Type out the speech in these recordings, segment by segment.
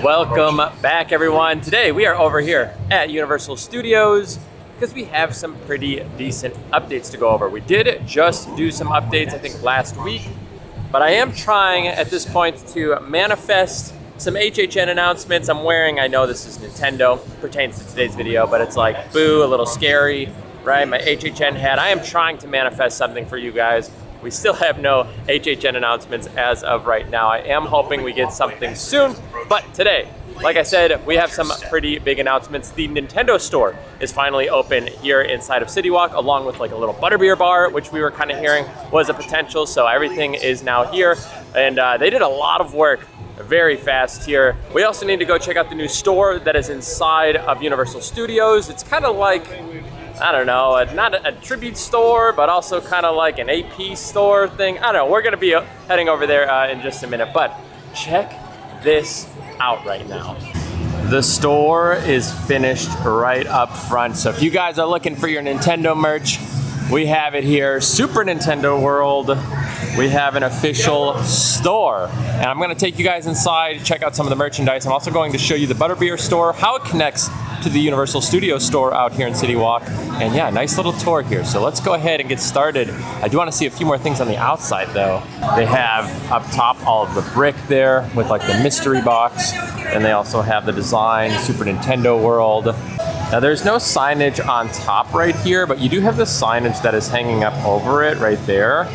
Welcome back, everyone. Today we are over here at Universal Studios because we have some pretty decent updates to go over. We did just do some updates, I think, last week, but I am trying at this point to manifest some HHN announcements. I'm wearing, I know this is Nintendo, pertains to today's video, but it's like, boo, a little scary, right? My HHN hat. I am trying to manifest something for you guys. We still have no HHN announcements as of right now. I am hoping we get something soon, but today, like I said, we have some pretty big announcements. The Nintendo store is finally open here inside of CityWalk, along with like a little Butterbeer bar, which we were kind of hearing was a potential. So everything is now here, and they did a lot of work very fast here. We also need to go check out the new store that is inside of Universal Studios. It's kind of like, I don't know, not a tribute store, but also kind of like an AP store thing. I don't know, we're gonna be heading over there in just a minute, but check this out right now. The store is finished right up front. So if you guys are looking for your Nintendo merch, we have it here. Super Nintendo World. We have an official store. And I'm gonna take you guys inside, check out some of the merchandise. I'm also going to show you the Butterbeer store, how it connects to the Universal Studio store out here in CityWalk. And yeah, nice little tour here. So let's go ahead and get started. I do want to see a few more things on the outside though. They have up top all of the brick there with like the mystery box. And they also have the design, Super Nintendo World. Now there's no signage on top right here, but you do have the signage that is hanging up over it right there.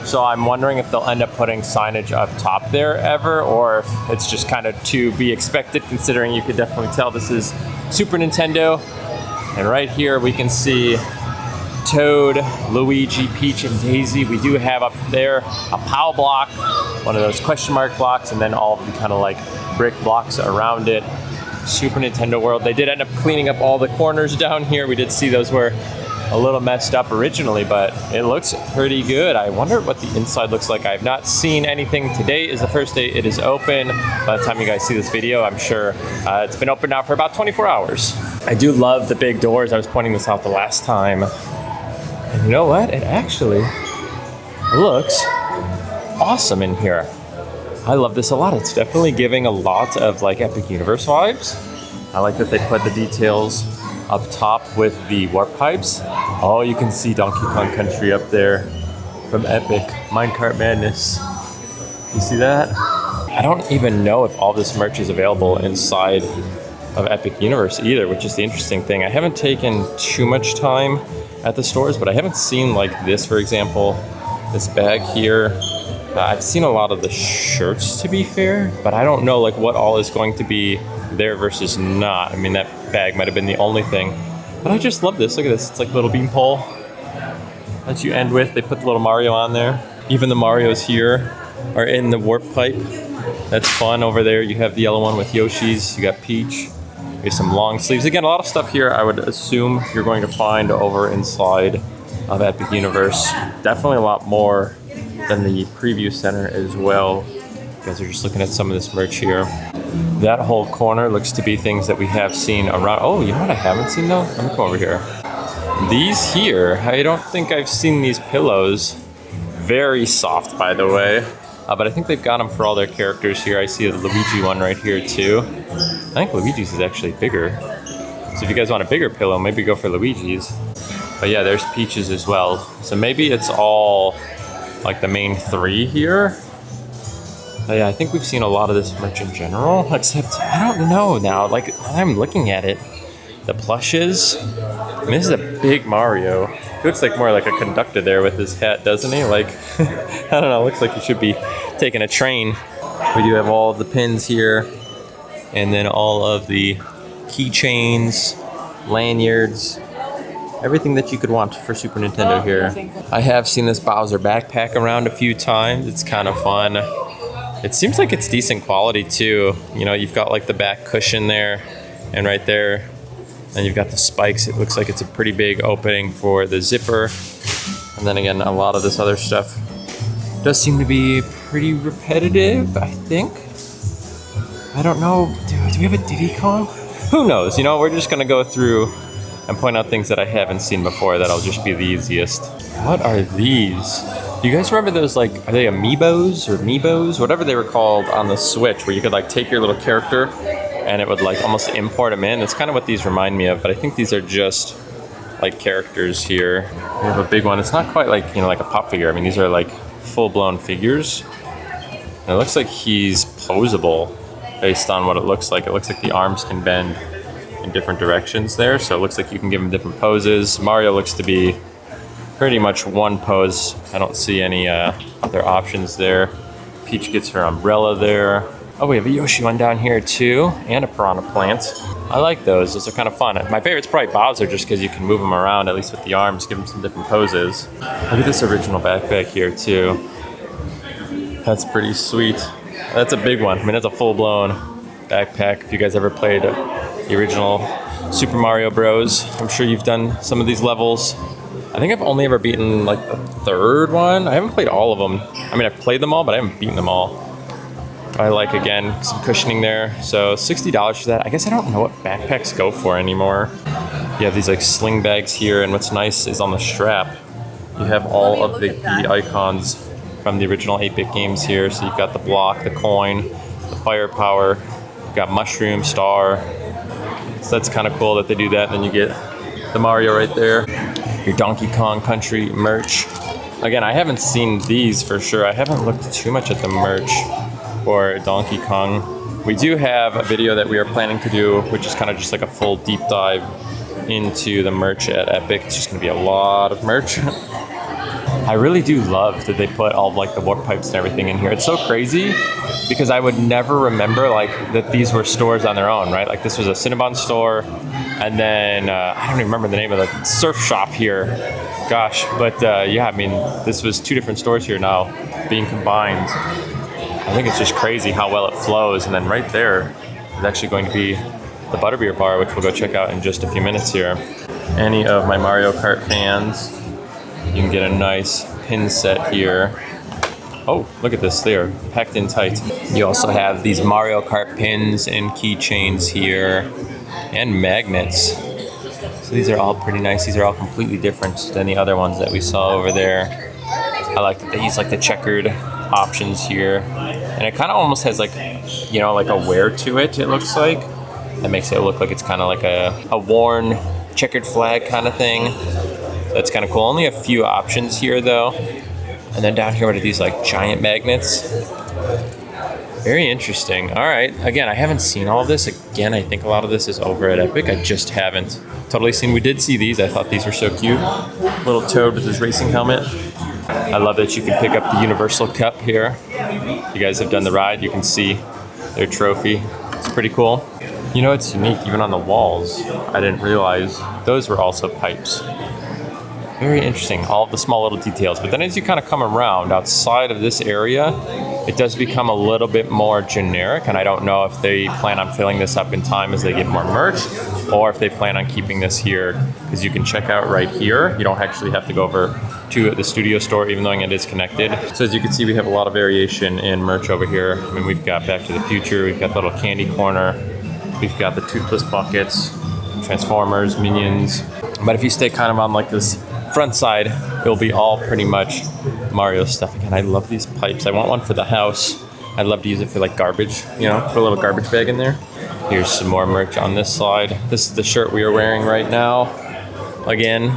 So I'm wondering if they'll end up putting signage up top there ever, or if it's just kind of to be expected, considering you could definitely tell this is Super Nintendo. And right here we can see Toad, Luigi, Peach, and Daisy. We do have up there a POW block, one of those question mark blocks, and then all of the kind of like brick blocks around it. Super Nintendo World. They did end up cleaning up all the corners down here. We did see those were a little messed up originally, but it looks pretty good. I wonder what the inside looks like. I have not seen anything. Today is the first day it is open. By the time you guys see this video, I'm sure it's been open now for about 24 hours. I do love the big doors. I was pointing this out the last time. And you know what? It actually looks awesome in here. I love this a lot. It's definitely giving a lot of like Epic Universe vibes. I like that they put the details up top with the warp pipes. Oh, you can see Donkey Kong Country up there from Epic. Minecart Madness. You see that? I don't even know if all this merch is available inside of Epic Universe either, which is the interesting thing. I haven't taken too much time at the stores, but I haven't seen like this, for example, this bag here. I've seen a lot of the shirts, to be fair, but I don't know like what all is going to be there versus not. I mean, that bag might have been the only thing, but I just love this. Look at this. It's like a little beanpole that you end with. They put the little Mario on there. Even the Marios here are in the warp pipe. That's fun. Over there you have the yellow one with Yoshi's. You got Peach. There's some long sleeves. Again, a lot of stuff here I would assume you're going to find over inside of Epic Universe. Definitely a lot more than the preview center as well. You guys are just looking at some of this merch here. That whole corner looks to be things that we have seen around. Oh, you know what I haven't seen though? Let me come over here. These here, I don't think I've seen these pillows. Very soft, by the way. But I think they've got them for all their characters here. I see the Luigi one right here too. I think Luigi's is actually bigger. So if you guys want a bigger pillow, maybe go for Luigi's. But yeah, there's Peach's as well. So maybe it's all like the main three here. But yeah, I think we've seen a lot of this merch in general, except I don't know now, like I'm looking at it, the plushes, I mean, this is a big Mario. He looks like more like a conductor there with his hat, doesn't he? Like, I don't know, looks like he should be taking a train. We do have all of the pins here, and then all of the keychains, lanyards, everything that you could want for Super Nintendo here. I have seen this Bowser backpack around a few times. It's kind of fun. It seems like it's decent quality too. You know, you've got like the back cushion there and right there. And you've got the spikes. It looks like it's a pretty big opening for the zipper. And then again, a lot of this other stuff does seem to be pretty repetitive, I think. I don't know. Do we have a Diddy Kong? Who knows? You know, we're just gonna go through and point out things that I haven't seen before. That'll just be the easiest. What are these? Do you guys remember those, like, are they amiibos or Meebos? Whatever they were called on the Switch, where you could like take your little character and it would like almost import them in. That's kind of what these remind me of, but I think these are just like characters here. We have a big one. It's not quite like, you know, like a pop figure. I mean, these are like full-blown figures. And it looks like he's posable based on what it looks like. It looks like the arms can bend in different directions there, so it looks like you can give him different poses. Mario looks to be pretty much one pose. I don't see any other options there. Peach gets her umbrella there. Oh, we have a Yoshi one down here too, and a Piranha Plant. I like those. Those are kind of fun. My favorite's probably Bowser, just because you can move him around, at least with the arms, give him some different poses. Look at this original backpack here too. That's pretty sweet. That's a big one. I mean, that's a full-blown backpack. If you guys ever played the original Super Mario Bros., I'm sure you've done some of these levels. I think I've only ever beaten like the third one. I haven't played all of them. I mean, I've played them all, but I haven't beaten them all. I like, again, some cushioning there. So $60 for that. I guess I don't know what backpacks go for anymore. You have these like sling bags here, and what's nice is on the strap, you have all of the key icons from the original 8-bit games here. So you've got the block, the coin, the firepower, you've got mushroom, star. So that's kind of cool that they do that. And then you get the Mario right there. Your Donkey Kong Country merch. Again, I haven't seen these for sure. I haven't looked too much at the merch for Donkey Kong. We do have a video that we are planning to do, which is kind of just like a full deep dive into the merch at Epic. It's just gonna be a lot of merch. I really do love that they put all of like the warp pipes and everything in here. It's so crazy because I would never remember like that these were stores on their own, right? Like this was a Cinnabon store, and then I don't even remember the name of the surf shop here. Gosh, but yeah, I mean, this was two different stores here now being combined. I think it's just crazy how well it flows. And then right there is actually going to be the Butterbeer bar, which we'll go check out in just a few minutes here. Any of my Mario Kart fans, you can get a nice pin set here. Oh, look at this, they're packed in tight. You also have these Mario Kart pins and keychains here, and magnets. So these are all pretty nice. These are all completely different than the other ones that we saw over there. I like that they use like the checkered options here. And it kind of almost has like, you know, like a wear to it, it looks like. That makes it look like it's kind of like a worn checkered flag kind of thing. That's kind of cool. Only a few options here though. And then down here, what are these, like giant magnets? Very interesting. All right. Again, I haven't seen all of this. Again, I think a lot of this is over at Epic. I just haven't totally seen. We did see these. I thought these were so cute. Little Toad with his racing helmet. I love that you can pick up the Universal Cup here. If you guys have done the ride, you can see their trophy. It's pretty cool. You know, it's unique. Even on the walls, I didn't realize those were also pipes. Very interesting, all the small little details. But then as you kind of come around outside of this area, it does become a little bit more generic. And I don't know if they plan on filling this up in time as they get more merch, or if they plan on keeping this here, because you can check out right here. You don't actually have to go over to the studio store, even though it is connected. So as you can see, we have a lot of variation in merch over here. I mean, we've got Back to the Future, we've got the little candy corner, we've got the Toothless buckets, Transformers, Minions. But if you stay kind of on like this front side, it'll be all pretty much Mario stuff. Again, I love these pipes. I want one for the house. I'd love to use it for like garbage, you know, put a little garbage bag in there. Here's some more merch on this side. This is the shirt we are wearing right now. Again,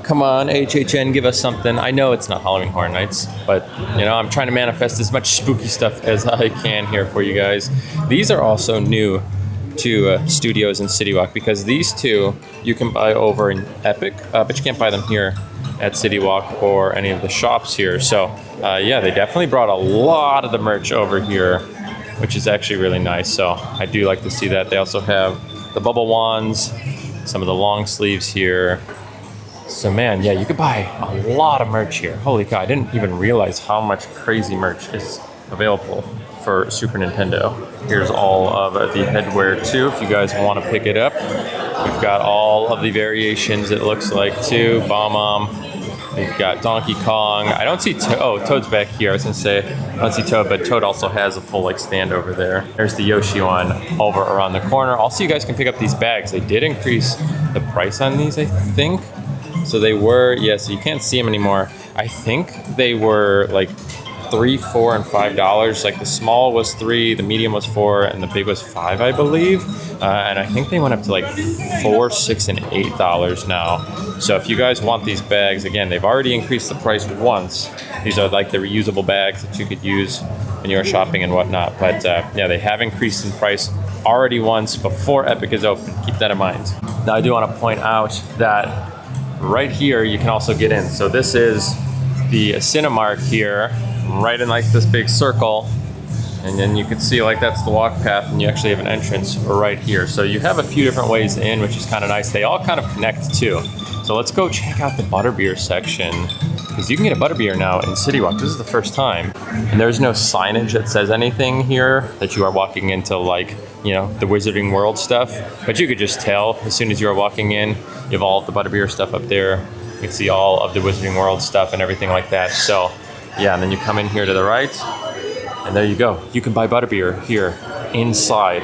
come on, HHN, give us something. I know it's not Halloween Horror Nights, but you know, I'm trying to manifest as much spooky stuff as I can here for you guys. These are also new to Studios and CityWalk, because these two you can buy over in Epic, but you can't buy them here at CityWalk or any of the shops here. So yeah, they definitely brought a lot of the merch over here, which is actually really nice. So I do like to see that. They also have the bubble wands, some of the long sleeves here. So man, yeah, you could buy a lot of merch here. Holy cow, I didn't even realize how much crazy merch is available for Super Nintendo. Here's all of the headwear too, if you guys want to pick it up. We've got all of the variations, it looks like, too. Bomb. We've got Donkey Kong. I don't see Toad's back here. I was gonna say I don't see Toad, but Toad also has a full like stand over there. There's the Yoshi one over around the corner. Also, you guys can pick up these bags. They did increase the price on these, I think. So they were, yeah, so you can't see them anymore. I think they were like $3, $4, and $5. Like the small was $3, the medium was $4, and the big was $5, I believe. And I think they went up to like $4, $6, and $8 now. So if you guys want these bags, again, they've already increased the price once. These are like the reusable bags that you could use when you're shopping and whatnot. But yeah, they have increased in price already once before Epic is open. Keep that in mind. Now I do want to point out that right here you can also get in. So this is the Cinemark here, right in like this big circle, and then you can see like that's the walk path, and you actually have an entrance right here. So you have a few different ways in, which is kind of nice. They all kind of connect too. So let's go check out the Butterbeer section, because you can get a Butterbeer now in CityWalk. This is the first time, and there's no signage that says anything here that you are walking into, like, you know, the Wizarding World stuff, but you could just tell as soon as you are walking in. You have all of the Butterbeer stuff up there. You can see all of the Wizarding World stuff and everything like that. So yeah, and then you come in here to the right, and there you go. You can buy Butterbeer here inside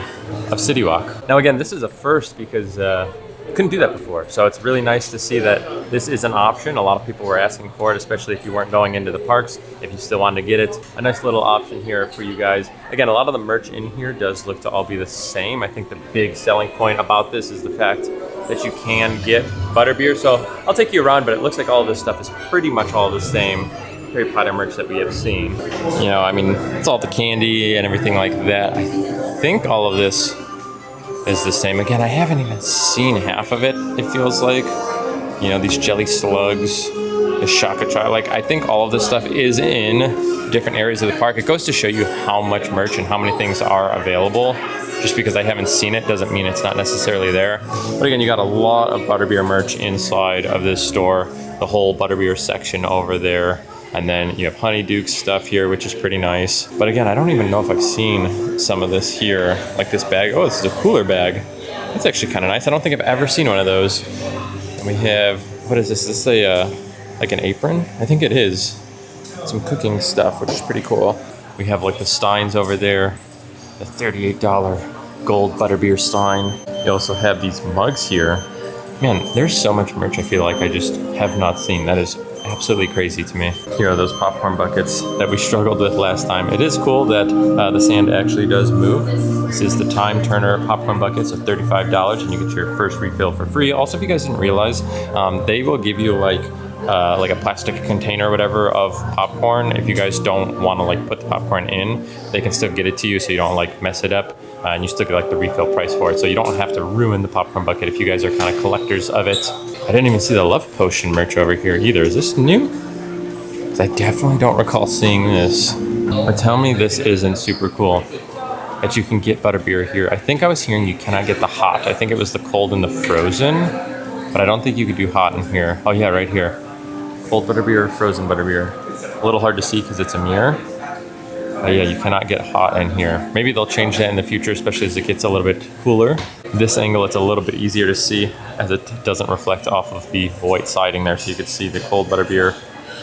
of CityWalk. Now again, this is a first because you couldn't do that before. So it's really nice to see that this is an option. A lot of people were asking for it, especially if you weren't going into the parks. If you still wanted to get it, a nice little option here for you guys. Again, a lot of the merch in here does look to all be the same. I think the big selling point about this is the fact that you can get Butterbeer. So I'll take you around, but it looks like all of this stuff is pretty much all the same Harry Potter merch that we have seen. You know, I mean, it's all the candy and everything like that. I think all of this is the same. Again, I haven't even seen half of it, it feels like. You know, these jelly slugs, the Shaka Chai, like I think all of this stuff is in different areas of the park. It goes to show you how much merch and how many things are available. Just because I haven't seen it doesn't mean it's not necessarily there. But again, you got a lot of Butterbeer merch inside of this store. The whole Butterbeer section over there. And then you have Honeyduke's stuff here, which is pretty nice. But again, I don't even know if I've seen some of this here. Like this bag. Oh, this is a cooler bag. That's actually kind of nice. I don't think I've ever seen one of those. And we have, what is this? Is this a, like an apron? I think it is. Some cooking stuff, which is pretty cool. We have like the steins over there. The $38 gold Butterbeer stein. You also have these mugs here. Man, there's so much merch I feel like I just have not seen. That is absolutely crazy to me. Here are those popcorn buckets that we struggled with last time. It is cool that the sand actually does move. This is the Time Turner popcorn buckets of $35, and you get your first refill for free. Also, if you guys didn't realize, they will give you like a plastic container or whatever of popcorn. If you guys don't want to like put the popcorn in, they can still get it to you so you don't like mess it up, and you still get like the refill price for it. So you don't have to ruin the popcorn bucket if you guys are kind of collectors of it. I didn't even see the Love Potion merch over here either. Is this new? 'Cause I definitely don't recall seeing this. But tell me this isn't super cool that you can get Butterbeer here. I think I was hearing you cannot get the hot. I think it was the cold and the frozen, but I don't think you could do hot in here. Oh yeah, right here. Cold Butterbeer, frozen Butterbeer. A little hard to see because it's a mirror. But yeah, you cannot get hot in here. Maybe they'll change that in the future, especially as it gets a little bit cooler. This angle, it's a little bit easier to see as it doesn't reflect off of the white siding there. So you can see the cold Butterbeer,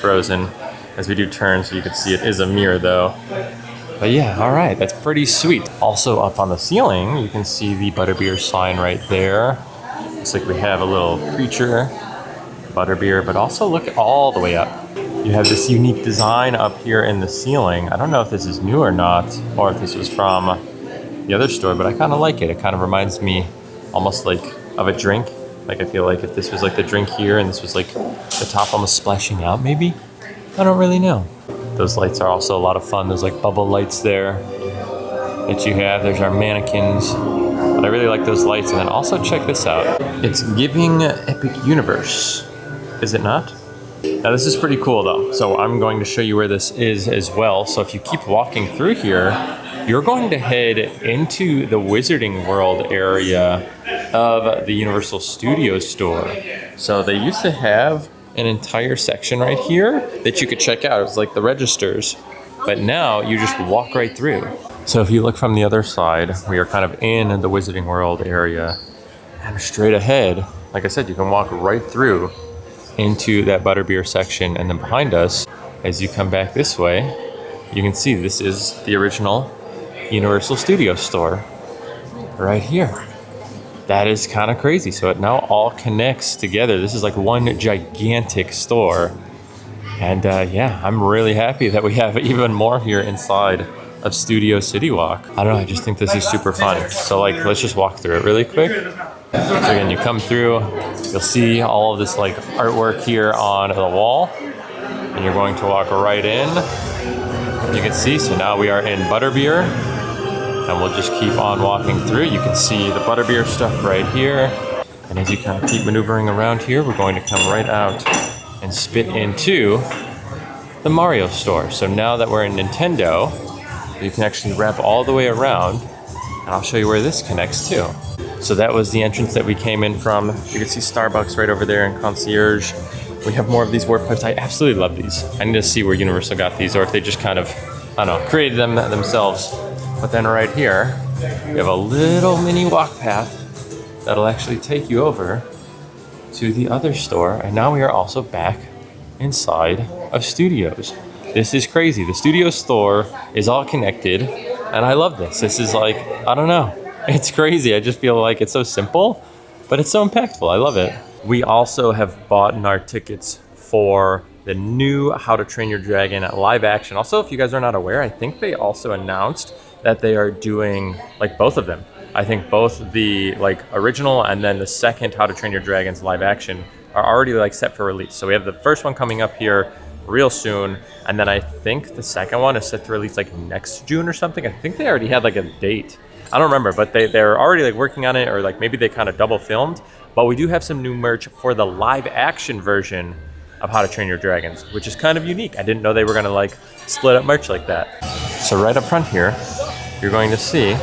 frozen. As we do turn, so you can see it is a mirror though. But yeah, all right, that's pretty sweet. Also up on the ceiling, you can see the Butterbeer sign right there. Looks like we have a little creature, Butterbeer, but also look all the way up. You have this unique design up here in the ceiling. I don't know if this is new or not, or if this was from the other store, but I kind of like it. It kind of reminds me almost like of a drink. Like I feel like if this was like the drink here and this was like the top almost splashing out maybe. I don't really know. Those lights are also a lot of fun. There's like bubble lights there that you have. There's our mannequins. But I really like those lights. And then also check this out. It's giving Epic Universe. Is it not? Now this is pretty cool though. So I'm going to show you where this is as well. So if you keep walking through here, you're going to head into the Wizarding World area of the Universal Studios store. So they used to have an entire section right here that you could check out. It was like the registers, but now you just walk right through. So if you look from the other side, we are kind of in the Wizarding World area, and straight ahead, like I said, you can walk right through into that Butterbeer section. And then behind us, as you come back this way, you can see this is the original Universal Studios store right here. that is kind of crazy. So it now all connects together. This is like one gigantic store. And yeah, I'm really happy that we have even more here inside of Studio CityWalk. I don't know, I just think this is super fun. So like, let's just walk through it really quick. So again, you come through, you'll see all of this like artwork here on the wall. And you're going to walk right in. You can see, so now we are in Butterbeer. And we'll just keep on walking through. You can see the Butterbeer stuff right here. And as you kind of keep maneuvering around here, we're going to come right out and spit into the Mario store. So now that we're in Nintendo, you can actually wrap all the way around, and I'll show you where this connects to. So that was the entrance that we came in from. You can see Starbucks right over there and Concierge. We have more of these warp pipes. I absolutely love these. I need to see where Universal got these, or if they just kind of, I don't know, created them themselves. But then right here, we have a little mini walk path that'll actually take you over to the other store. And now we are also back inside of Studios. This is crazy. The Studio store is all connected, and I love this. This is like, I don't know. It's crazy. I just feel like it's so simple, but it's so impactful. I love it. We also have bought our tickets for the new How to Train Your Dragon live action. Also, if you guys are not aware, I think they also announced that they are doing like both of them. I think both the like original and then the second How to Train Your Dragons live action are already like set for release. So we have the first one coming up here real soon, and then I think the second one is set to release like next June or something. I think they already had like a date. I don't remember, but they're already like working on it, or like maybe they kind of double filmed. But we do have some new merch for the live action version of How to Train Your Dragons, which is kind of unique. I didn't know they were gonna like split up merch like that. So right up front here, you're going to see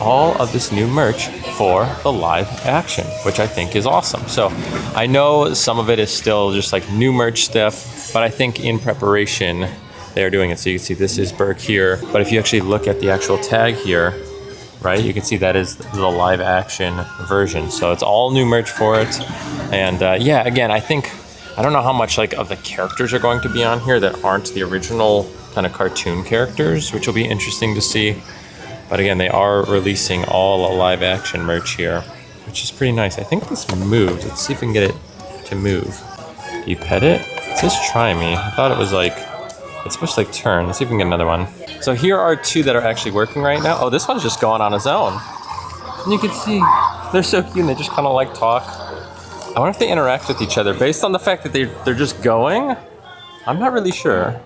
all of this new merch for the live action, which I think is awesome. So I know some of it is still just like new merch stuff, but I think in preparation, they're doing it. So you can see this is Burke here, but if you actually look at the actual tag here, right, you can see that is the live action version. So it's all new merch for it. And yeah, again, I don't know how much like of the characters are going to be on here that aren't the original kind of cartoon characters, which will be interesting to see. But again, they are releasing all live action merch here, which is pretty nice. I think this moves. Let's see if we can get it to move. Do you pet it? It says try me. I thought it was like, it's supposed to like turn. Let's see if we can get another one. So here are two that are actually working right now. Oh, this one's just going on its own. And you can see, they're so cute and they just kind of like talk. I wonder if they interact with each other based on the fact that they're just going. I'm not really sure.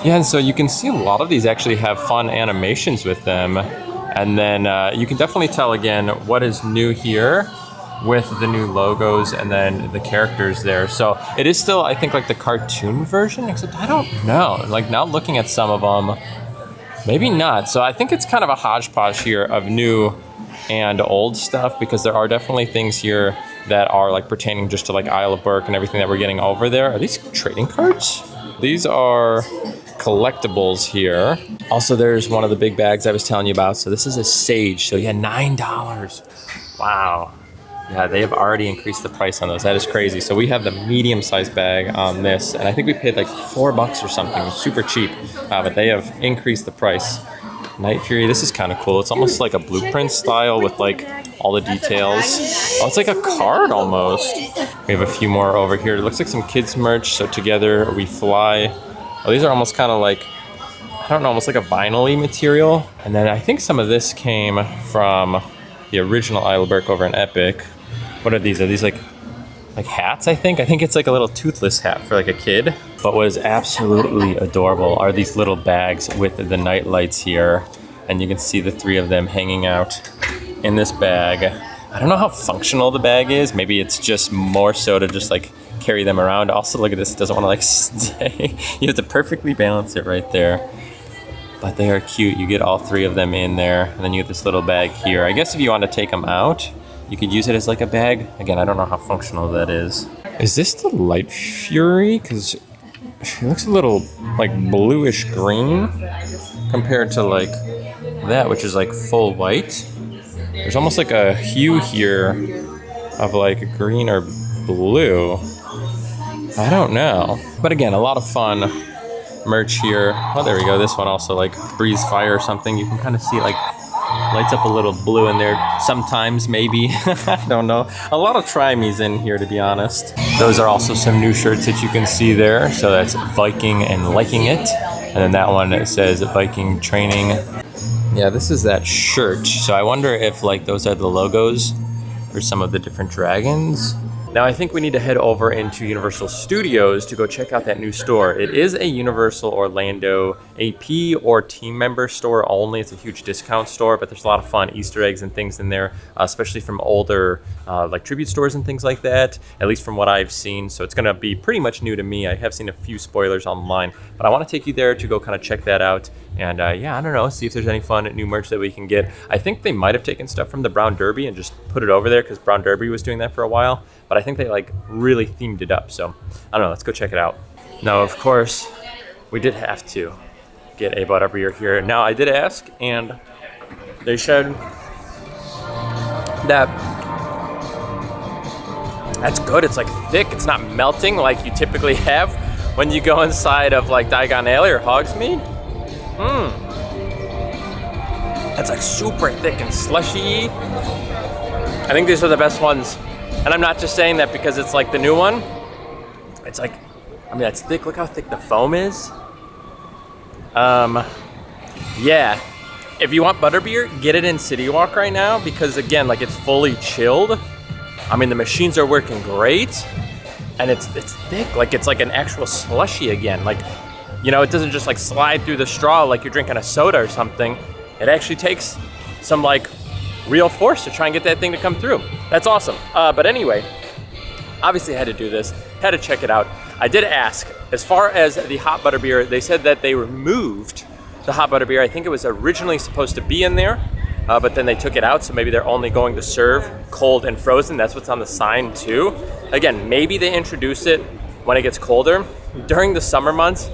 Yeah, and so you can see a lot of these actually have fun animations with them. And then you can definitely tell again what is new here with the new logos and then the characters there. So it is still, I think, like the cartoon version, except I don't know. Like now looking at some of them, maybe not. So I think it's kind of a hodgepodge here of new and old stuff, because there are definitely things here that are like pertaining just to like Isle of Burke and everything that we're getting over there. Are these trading cards? These are collectibles here. Also, there's one of the big bags I was telling you about. So this is a Sage. So yeah, $9. Wow. Yeah, they have already increased the price on those. That is crazy. So we have the medium-sized bag on this, and I think we paid like $4 or something. It was super cheap, but they have increased the price. Night Fury, this is kind of cool. It's almost like a blueprint style with like all the details. Oh, it's like a card almost. We have a few more over here. It looks like some kids merch. So Together We Fly. Oh, these are almost kind of like, I don't know, almost like a vinyl-y material. And then I think some of this came from the original Isle of Burke over in Epic. What are these? Are these like hats, I think? I think it's like a little toothless hat for like a kid. But what is absolutely adorable are these little bags with the night lights here. And you can see the three of them hanging out in this bag. I don't know how functional the bag is. Maybe it's just more so to just like carry them around. Also, look at this, it doesn't want to like stay. You have to perfectly balance it right there. But they are cute. You get all three of them in there, and then you get this little bag here. I guess if you want to take them out, you could use it as like a bag. Again, I don't know how functional that is. Is this the Light Fury? Because it looks a little like bluish green compared to like that, which is like full white. There's almost like a hue here of like green or blue. I don't know. But again, a lot of fun merch here. Oh, there we go. This one also like breathes fire or something. You can kind of see like Lights up a little blue in there sometimes, maybe. I don't know. A lot of try-me's in here, to be honest. Those are also some new shirts that you can see there. So that's Viking and Liking It. And then that one, it says Viking Training. Yeah, this is that shirt. So I wonder if like those are the logos for some of the different dragons. Now I think we need to head over into Universal Studios to go check out that new store. It is a Universal Orlando AP or team member store only. It's a huge discount store, but there's a lot of fun Easter eggs and things in there, especially from older like tribute stores and things like that, at least from what I've seen. So it's gonna be pretty much new to me. I have seen a few spoilers online, but I wanna take you there to go kind of check that out. And yeah, I don't know, see if there's any fun new merch that we can get. I think they might have taken stuff from the Brown Derby and just put it over there because Brown Derby was doing that for a while. But I think they like really themed it up. So I don't know, let's go check it out. Now, of course, we did have to get a Butterbeer here. Now I did ask and they said that that's good. It's like thick, it's not melting like you typically have when you go inside of like Diagon Alley or Hogsmeade. It's like super thick and slushy. I think these are the best ones. And I'm not just saying that because it's like the new one. It's like, I mean, it's thick. Look how thick the foam is. Yeah. If you want Butterbeer, get it in CityWalk right now because again, like it's fully chilled. I mean, the machines are working great and it's thick. Like it's like an actual slushy again. Like, you know, it doesn't just like slide through the straw like you're drinking a soda or something. It actually takes some like real force to try and get that thing to come through. That's awesome. But anyway, obviously I had to do this, had to check it out. I did ask, as far as the hot Butterbeer, they said that they removed the hot Butterbeer. I think it was originally supposed to be in there, but then they took it out. So maybe they're only going to serve cold and frozen. That's what's on the sign too. Again, maybe they introduce it when it gets colder. During the summer months,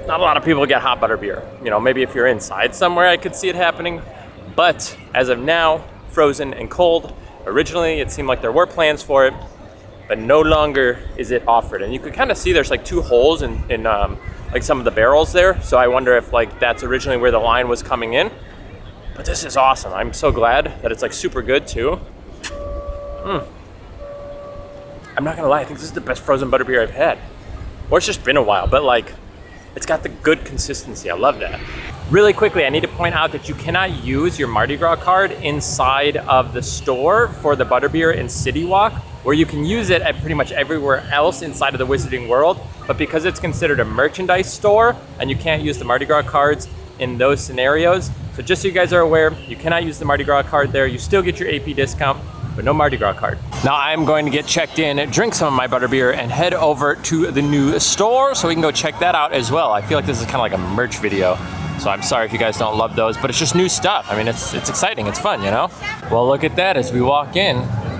not a lot of people get hot Butterbeer. You know, maybe if you're inside somewhere, I could see it happening. But as of now, frozen and cold. Originally, it seemed like there were plans for it, but no longer is it offered. And you could kind of see there's like two holes in like some of the barrels there. So I wonder if like that's originally where the line was coming in. But this is awesome. I'm so glad that it's like super good too. I'm not gonna lie, I think this is the best frozen Butterbeer I've had. Or it's just been a while, but like, it's got the good consistency. I love that. Really quickly, I need to point out that you cannot use your Mardi Gras card inside of the store for the Butterbeer in CityWalk, where you can use it at pretty much everywhere else inside of the Wizarding World. But because it's considered a merchandise store and you can't use the Mardi Gras cards in those scenarios, so just so you guys are aware, you cannot use the Mardi Gras card there. You still get your AP discount, but no Mardi Gras card. Now I'm going to get checked in, drink some of my Butterbeer, and head over to the new store so we can go check that out as well. I feel like this is kind of like a merch video, so I'm sorry if you guys don't love those, but it's just new stuff. I mean, it's exciting, it's fun, you know? Well, look at that. As we walk in,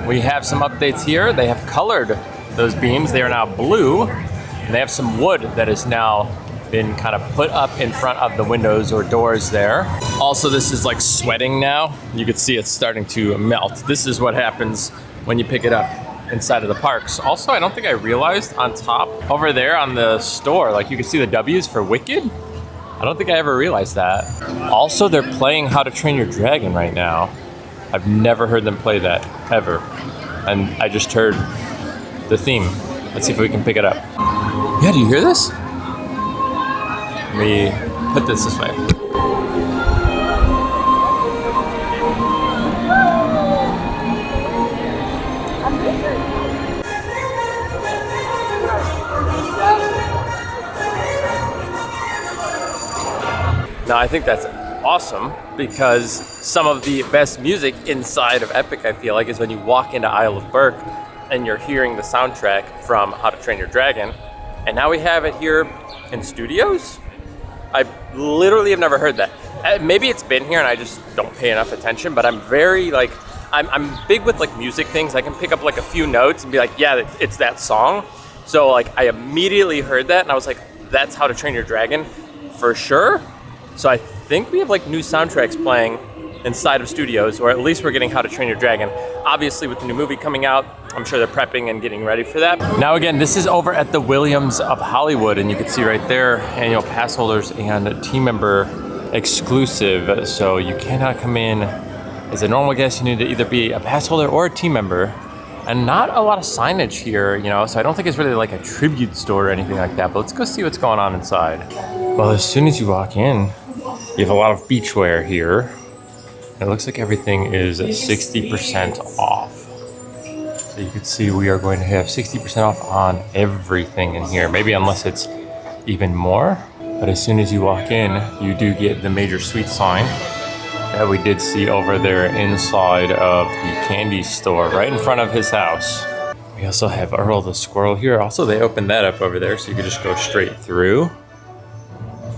we have some updates here. They have colored those beams. They are now blue, and they have some wood that is now been kind of put up in front of the windows or doors there. Also, this is like sweating now. You can see it's starting to melt. This is what happens when you pick it up inside of the parks. Also, I don't think I realized on top over there on the store, like you can see the W's for Wicked. I don't think I ever realized that. Also, they're playing How to Train Your Dragon right now. I've never heard them play that, ever. And I just heard the theme. Let's see if we can pick it up. Yeah, do you hear this? Let me put this way. Now I think that's awesome because some of the best music inside of Epic, I feel like, is when you walk into Isle of Berk and you're hearing the soundtrack from How to Train Your Dragon. And now we have it here in studios. I literally have never heard that. Maybe it's been here and I just don't pay enough attention, but I'm very like, I'm big with like music things. I can pick up like a few notes and be like, yeah, it's that song. So like I immediately heard that and I was like, that's How to Train Your Dragon for sure. So I think we have like new soundtracks playing inside of studios, or at least we're getting How to Train Your Dragon. Obviously with the new movie coming out, I'm sure they're prepping and getting ready for that. Now again, this is over at the Williams of Hollywood, and you can see right there, annual pass holders and team member exclusive. So you cannot come in As a normal guest, you need to either be a pass holder or a team member. And not a lot of signage here, you know, so I don't think it's really like a tribute store or anything like that. But let's go see what's going on inside. Well, as soon as you walk in, you have a lot of beachwear here. It looks like everything is 60% off. So you can see we are going to have 60% off on everything in here. Maybe unless it's even more. But as soon as you walk in, you do get the Major Suite sign that we did see over there inside of the candy store right in front of his house. We also have Earl the squirrel here. Also, they opened that up over there so you could just go straight through.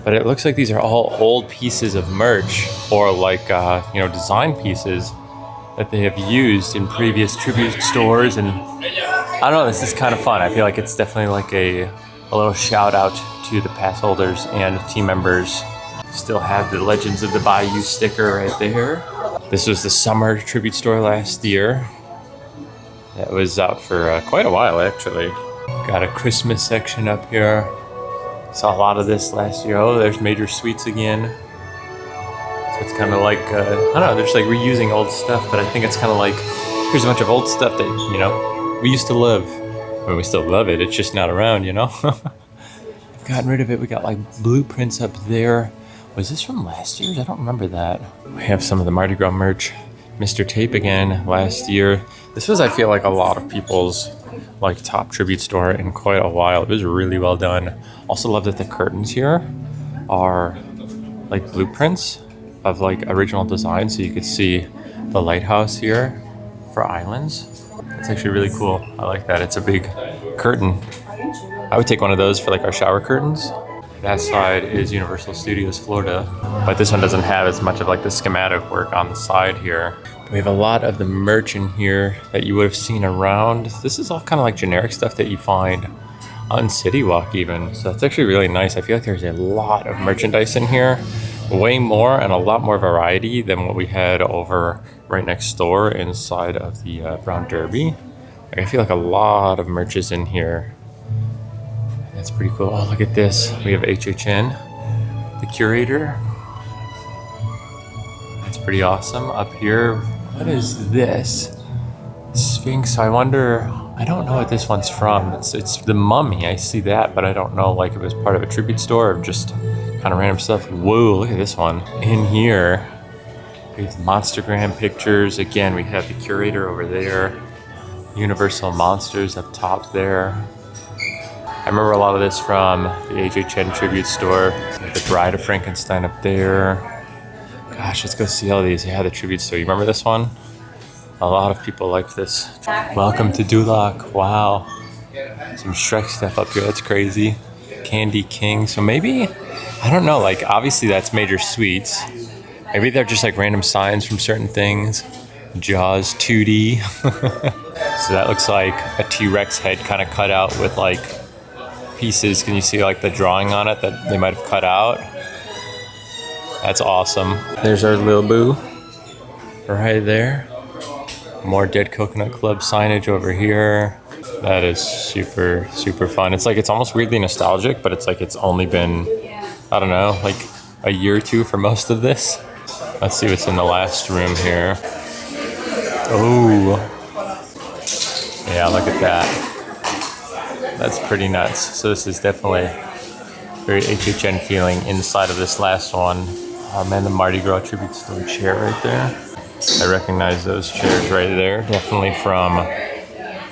But it looks like these are all old pieces of merch or like, you know, design pieces that they have used in previous tribute stores. And I don't know, this is kind of fun. I feel like it's definitely like a little shout out to the pass holders and team members. Still have the Legends of the Bayou sticker right there. This was the summer tribute store last year. That was out for quite a while, actually. Got a Christmas section up here. Saw a lot of this last year. Oh, there's Major Suites again. So it's kind of like, I don't know, they're just like reusing old stuff, but I think it's kind of like, here's a bunch of old stuff that, you know, we used to love. I mean, we still love it, it's just not around, you know? I've gotten rid of it. We got like blueprints up there. Was this from last year's? I don't remember that. We have some of the Mardi Gras merch. Mr. Tape again last year. This was, I feel like, a lot of people's like top tribute store in quite a while. It was really well done. Also love that the curtains here are like blueprints of like original design. So you could see the lighthouse here for islands. It's actually really cool. I like that. It's a big curtain. I would take one of those for like our shower curtains. That side is Universal Studios Florida, but this one doesn't have as much of like the schematic work on the side here. We have a lot of the merch in here that you would have seen around. This is all kind of like generic stuff that you find on CityWalk even. So that's actually really nice. I feel like there's a lot of merchandise in here, way more and a lot more variety than what we had over right next door inside of the Brown Derby. I feel like a lot of merch is in here. That's pretty cool. Oh, look at this. We have HHN, the curator. That's pretty awesome. Up here, what is this? Sphinx. I wonder, I don't know what this one's from. It's the Mummy. I see that, but I don't know like if it was part of a tribute store or just kind of random stuff. Whoa, look at this one. In here, we have Monstergram pictures. Again, we have the curator over there. Universal Monsters up top there. I remember a lot of this from the HHN tribute store. The Bride of Frankenstein up there. Gosh, let's go see all these. Yeah, the tribute store. You remember this one? A lot of people like this. Welcome to Duloc. Wow. Some Shrek stuff up here. That's crazy. Candy King. So maybe, I don't know, like obviously that's Major Suites. Maybe they're just like random signs from certain things. Jaws 2D. So that looks like a T-Rex head kind of cut out with like pieces. Can you see like the drawing on it that they might have cut out? That's awesome. There's our little boo right there. More Dead Coconut Club signage over here. That is super, super fun. It's like, it's almost weirdly nostalgic, but it's like it's only been, I don't know, like a year or two for most of this. Let's see what's in the last room here. Oh, yeah, look at that. That's pretty nuts. So this is definitely very HHN feeling inside of this last one. Oh man, the Mardi Gras tribute store chair right there. I recognize those chairs right there. Definitely from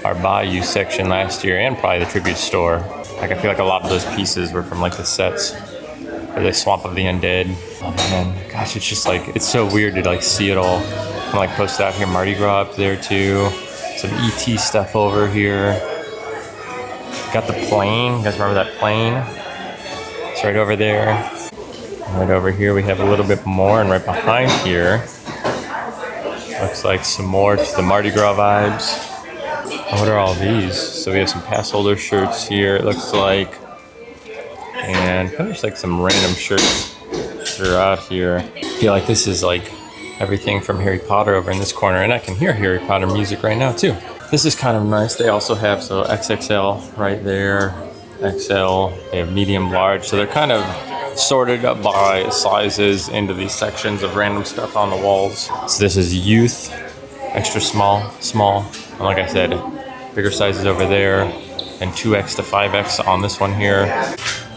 our Bayou section last year and probably the tribute store. Like I feel like a lot of those pieces were from like the sets or the Swamp of the Undead. Oh man, gosh, it's just like, it's so weird to like see it all kind of like posted out here. Mardi Gras up there too. Some ET stuff over here. Got the plane. You guys remember that plane? It's right over there. And right over here we have a little bit more, and right behind here looks like some more to the Mardi Gras vibes. And what are all these? So we have some Passholder shirts here, it looks like. And kind of just like some random shirts that are out here. I feel like this is like everything from Harry Potter over in this corner, and I can hear Harry Potter music right now too. This is kind of nice. They also have XXL right there, XL. They have medium, large. So they're kind of sorted by sizes into these sections of random stuff on the walls. So this is youth, extra small, small, and like I said, bigger sizes over there, and 2X to 5X on this one here.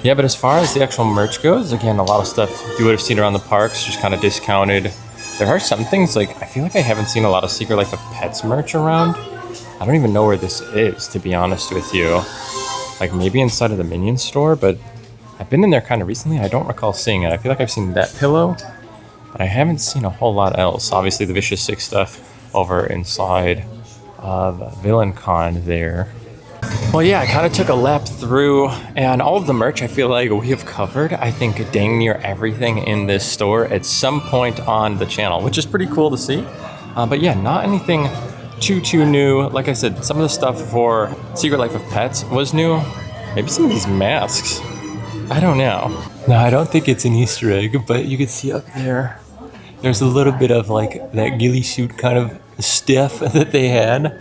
Yeah, but as far as the actual merch goes, again, a lot of stuff you would have seen around the parks, just kind of discounted. There are some things, like, I feel like I haven't seen a lot of Secret Life of Pets merch around. I don't even know where this is, to be honest with you. Like, maybe inside of the Minions store, but I've been in there kind of recently. I don't recall seeing it. I feel like I've seen that pillow, but I haven't seen a whole lot else. Obviously, the Vicious Six stuff over inside of Villain Con there. Well, yeah, I kind of took a lap through, and all of the merch I feel like we have covered, I think, dang near everything in this store at some point on the channel, which is pretty cool to see. But yeah, not anything too new. Like I said, some of the stuff for Secret Life of Pets was new. Maybe some of these masks. I don't know. No, I don't think it's an Easter egg, but you can see up there, there's a little bit of like that ghillie suit kind of stuff that they had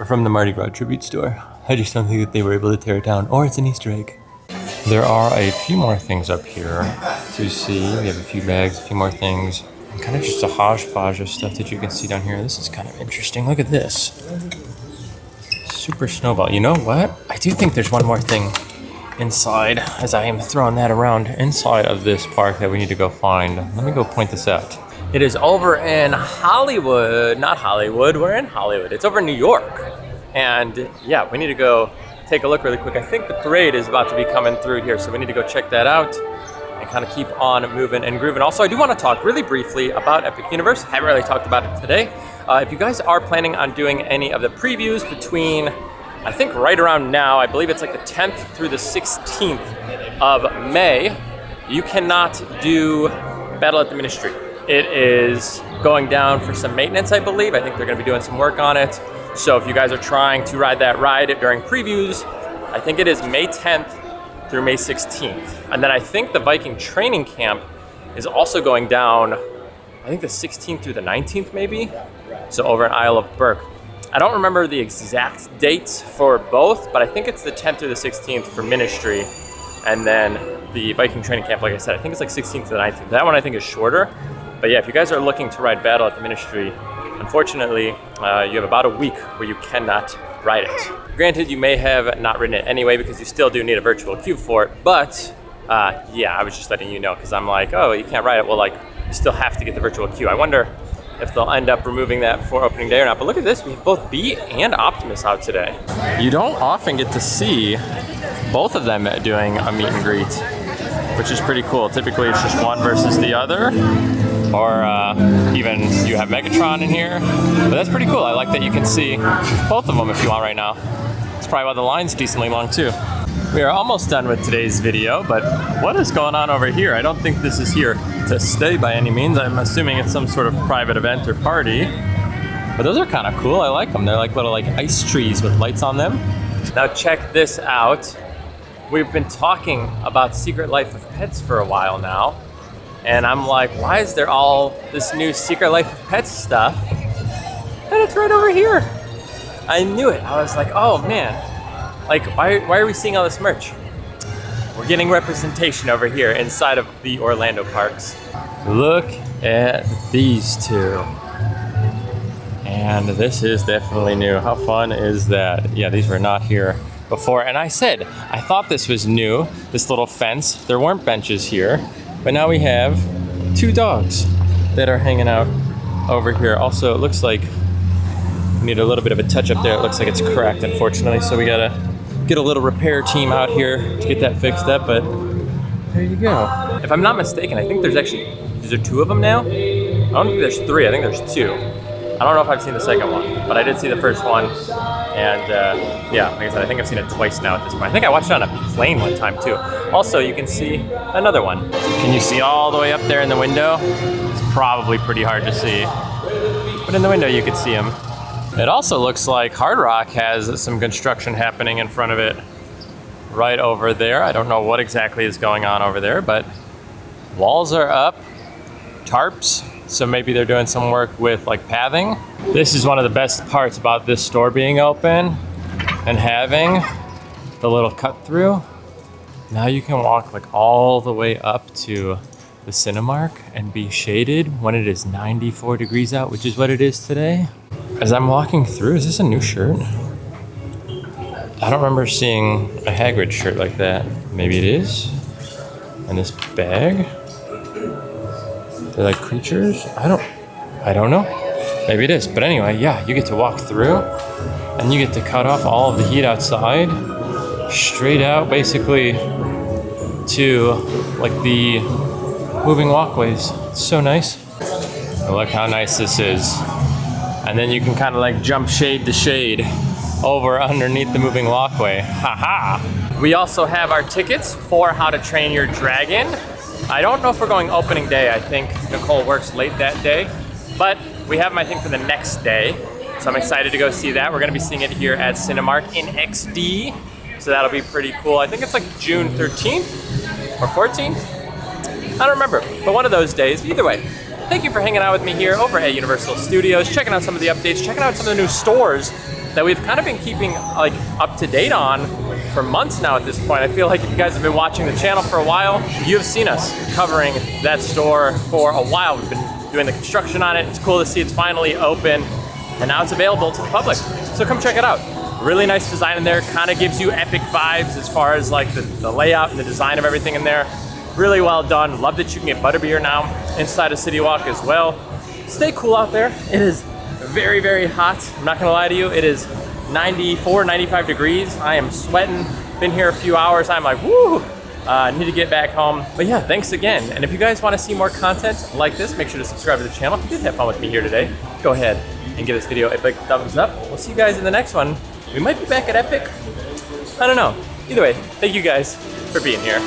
from the Mardi Gras tribute store. I just don't think that they were able to tear it down, or it's an Easter egg. There are a few more things up here to see. We have a few bags, a few more things. Kind of just a hodgepodge of stuff that you can see down here. This is kind of interesting. Look at this. Super Snowball. You know what? I do think there's one more thing inside, as I am throwing that around inside of this park that we need to go find. Let me go point this out. It is over in Hollywood. Not Hollywood. We're in Hollywood. It's over in New York. And yeah, we need to go take a look really quick. I think the parade is about to be coming through here, so we need to go check that out and kind of keep on moving and grooving. Also, I do want to talk really briefly about Epic Universe. Haven't really talked about it today. If you guys are planning on doing any of the previews between, I think right around now, I believe it's like the 10th through the 16th of May, you cannot do Battle at the Ministry. It is going down for some maintenance, I believe. I think they're going to be doing some work on it. So if you guys are trying to ride that ride during previews, I think it is May 10th through May 16th. And then I think the Viking training camp is also going down, I think the 16th through the 19th maybe. So over in Isle of Burke. I don't remember the exact dates for both, but I think it's the 10th through the 16th for Ministry. And then the Viking training camp, like I said, I think it's like 16th to the 19th. That one I think is shorter. But yeah, if you guys are looking to ride Battle at the Ministry, unfortunately, you have about a week where you cannot ride it. Granted, you may have not ridden it anyway because you still do need a virtual queue for it, but yeah, I was just letting you know because I'm like, oh, you can't ride it. Well, like, you still have to get the virtual queue. I wonder if they'll end up removing that for opening day or not. But look at this, we have both Bee and Optimus out today. You don't often get to see both of them doing a meet and greet, which is pretty cool. Typically, it's just one versus the other. Or even you have Megatron in here. But that's pretty cool. I like that you can see both of them if you want right now. It's probably why the line's decently long too. We are almost done with today's video, but what is going on over here? I don't think this is here to stay by any means. I'm assuming it's some sort of private event or party. But those are kind of cool. I like them. They're like little ice trees with lights on them. Now check this out. We've been talking about Secret Life of Pets for a while now. And I'm like, why is there all this new Secret Life of Pets stuff? And it's right over here. I knew it. I was like, oh man, like why are we seeing all this merch? We're getting representation over here inside of the Orlando parks. Look at these two. And this is definitely new. How fun is that? Yeah, these were not here before. And I said, I thought this was new, this little fence. There weren't benches here. But now we have two dogs that are hanging out over here. Also, it looks like we need a little bit of a touch up there. It looks like it's cracked, unfortunately. So we gotta get a little repair team out here to get that fixed up. But there you go. If I'm not mistaken, I think there's actually, is there two of them now? I don't think there's three. I think there's two. I don't know if I've seen the second one, but I did see the first one. And yeah, like I said, I think I've seen it twice now at this point. I think I watched it on a plane one time too. Also, you can see another one. Can you see all the way up there in the window? It's probably pretty hard to see. But in the window, you can see them. It also looks like Hard Rock has some construction happening in front of it right over there. I don't know what exactly is going on over there, but walls are up, tarps. So maybe they're doing some work with like pathing. This is one of the best parts about this store being open and having the little cut through. Now you can walk like all the way up to the Cinemark and be shaded when it is 94 degrees out, which is what it is today. As I'm walking through, is this a new shirt? I don't remember seeing a Hagrid shirt like that. Maybe it is. And this bag? They're like creatures? I don't know. Maybe it is. But anyway, yeah, you get to walk through and you get to cut off all of the heat outside, straight out basically to like the moving walkways. It's so nice. Look how nice this is. And then you can kind of like jump shade to shade over underneath the moving walkway. Haha. We also have our tickets for How to Train Your Dragon. I don't know if we're going opening day. I think Nicole works late that day, but we have them, I think, for the next day. So I'm excited to go see that. We're gonna be seeing it here at Cinemark in XD. So that'll be pretty cool. I think it's like June 13th or 14th. I don't remember, but one of those days. Either way, thank you for hanging out with me here over at Universal Studios, checking out some of the updates, checking out some of the new stores that we've kind of been keeping like up to date on for months now at this point. I feel like if you guys have been watching the channel for a while, you have seen us covering that store for a while. We've been doing the construction on it. It's cool to see it's finally open and now it's available to the public. So come check it out. Really nice design in there, kind of gives you epic vibes as far as like the layout and the design of everything in there. Really well done. Love that you can get Butterbeer now inside of CityWalk as well. Stay cool out there. It is very, very hot. I'm not gonna lie to you. It is 94, 95 degrees. I am sweating. Been here a few hours. I'm like, woo! Need to get back home. But yeah, thanks again. And if you guys want to see more content like this, make sure to subscribe to the channel. If you did have fun with me here today, go ahead and give this video a big thumbs up. We'll see you guys in the next one. We might be back at Epic. I don't know. Either way, thank you guys for being here.